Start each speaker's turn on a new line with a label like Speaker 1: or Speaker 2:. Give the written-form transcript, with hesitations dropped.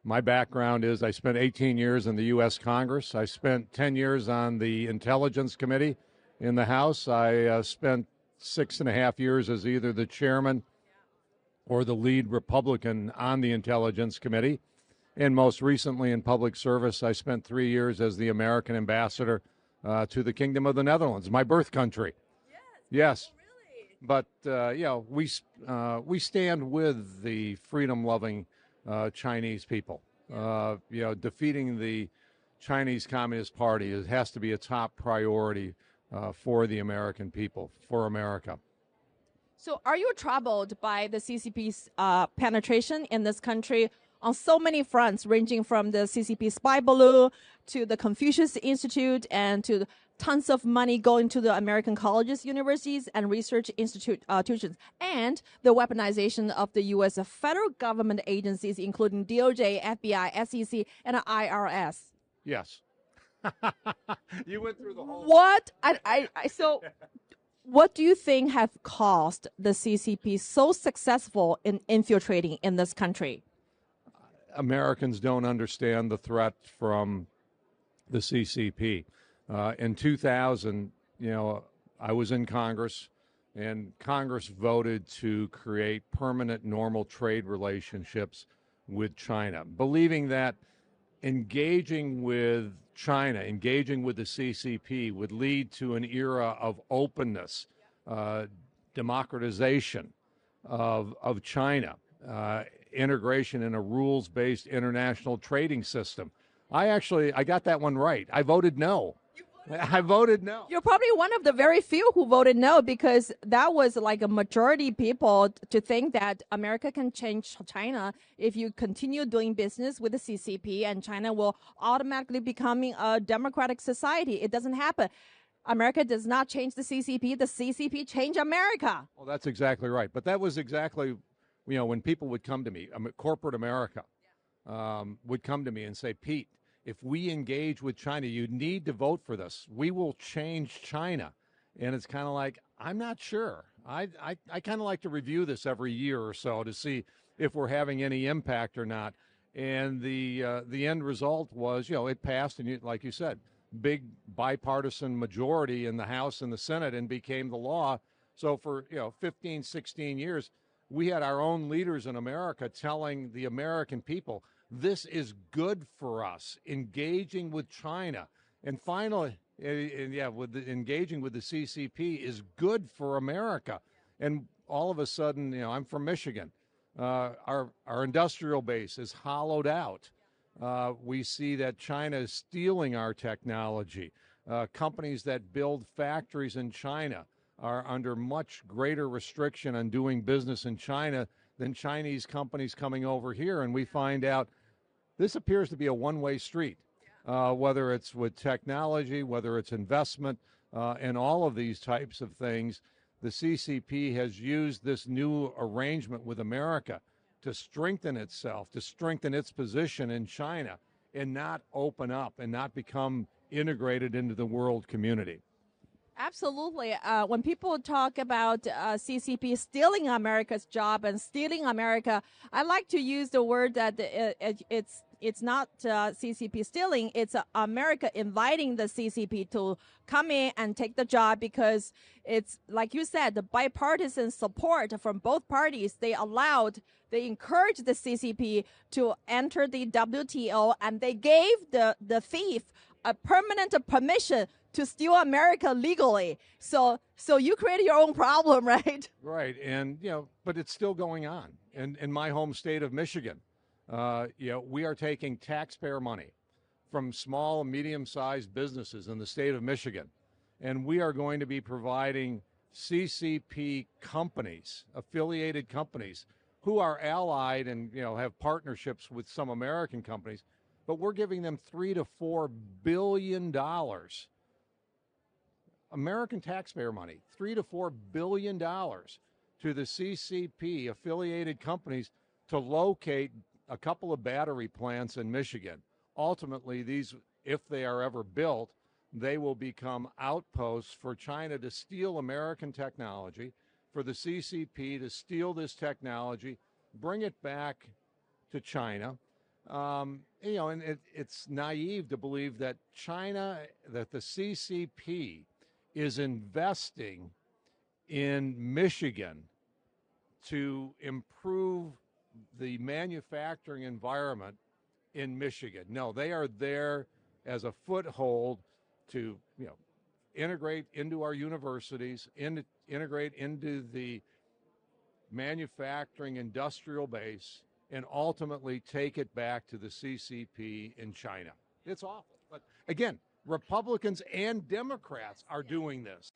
Speaker 1: My background is I spent 18 years in the U.S. Congress. I spent 10 years on the Intelligence Committee in the House. I spent 6.5 years as either the chairman or the lead Republican on the Intelligence Committee. And most recently in public service, I spent 3 years as the American ambassador to the Kingdom of the Netherlands, my birth country. Yes. But, we stand with the freedom-loving Chinese people. Defeating the Chinese Communist Party has to be a top priority for the American people, for America.
Speaker 2: So are you troubled by the CCP's penetration in this country on so many fronts, ranging from the CCP spy balloon to the Confucius Institute and to tons of money going to the American colleges, universities, and research institutions, and the weaponization of the U.S. federal government agencies, including DOJ, FBI, SEC, and IRS?
Speaker 1: Yes. You went through the whole...
Speaker 2: What do you think have caused the CCP so successful in infiltrating in this country?
Speaker 1: Americans don't understand the threat from the CCP. In 2000, I was in Congress, and Congress voted to create permanent normal trade relationships with China, believing that engaging with China, engaging with the CCP would lead to an era of openness, democratization of China, integration in a rules-based international trading system. I got that one right. I voted no. I voted no.
Speaker 2: You're probably one of the very few who voted no, because that was like a majority people to think that America can change China if you continue doing business with the CCP, and China will automatically becoming a democratic society. It doesn't happen. America does not change the CCP changed America.
Speaker 1: Well, that's exactly right. But that was exactly, when people would come to me, corporate America would come to me and say, Pete, if we engage with China, you need to vote for this. We will change China. And it's kind of like, I'm not sure. I kind of like to review this every year or so to see if we're having any impact or not. And the end result was, it passed, and like you said, big bipartisan majority in the House and the Senate, and became the law. So for 15, 16 years, we had our own leaders in America telling the American people, this is good for us, engaging with China. And finally, engaging with the CCP is good for America. And all of a sudden, I'm from Michigan. Our industrial base is hollowed out. We see that China is stealing our technology. Companies that build factories in China are under much greater restriction on doing business in China than Chinese companies coming over here. And we find out this appears to be a one-way street, whether it's with technology, whether it's investment, and all of these types of things. The CCP has used this new arrangement with America to strengthen itself, to strengthen its position in China, and not open up and not become integrated into the world community.
Speaker 2: Absolutely. When people talk about CCP stealing America's job and stealing America, I like to use the word that it's not CCP stealing. It's America inviting the CCP to come in and take the job, because it's, like you said, the bipartisan support from both parties. They encouraged the CCP to enter the WTO, and they gave the thief a permanent permission to steal America legally. So you created your own problem, right?
Speaker 1: Right. And, but it's still going on. In my home state of Michigan, we are taking taxpayer money from small and medium-sized businesses in the state of Michigan, and we are going to be providing CCP companies, affiliated companies, who are allied and, have partnerships with some American companies, but we're giving them $3 to $4 billion. American taxpayer money, $3 to $4 billion to the CCP affiliated companies to locate a couple of battery plants in Michigan. Ultimately, these, if they are ever built, they will become outposts for China to steal American technology, for the CCP to steal this technology, bring it back to China, And it's naive to believe that that the CCP is investing in Michigan to improve the manufacturing environment in Michigan. No, they are there as a foothold to, integrate into our universities, integrate into the manufacturing industrial base, and ultimately take it back to the CCP in China. It's awful. But again, Republicans and Democrats are doing this.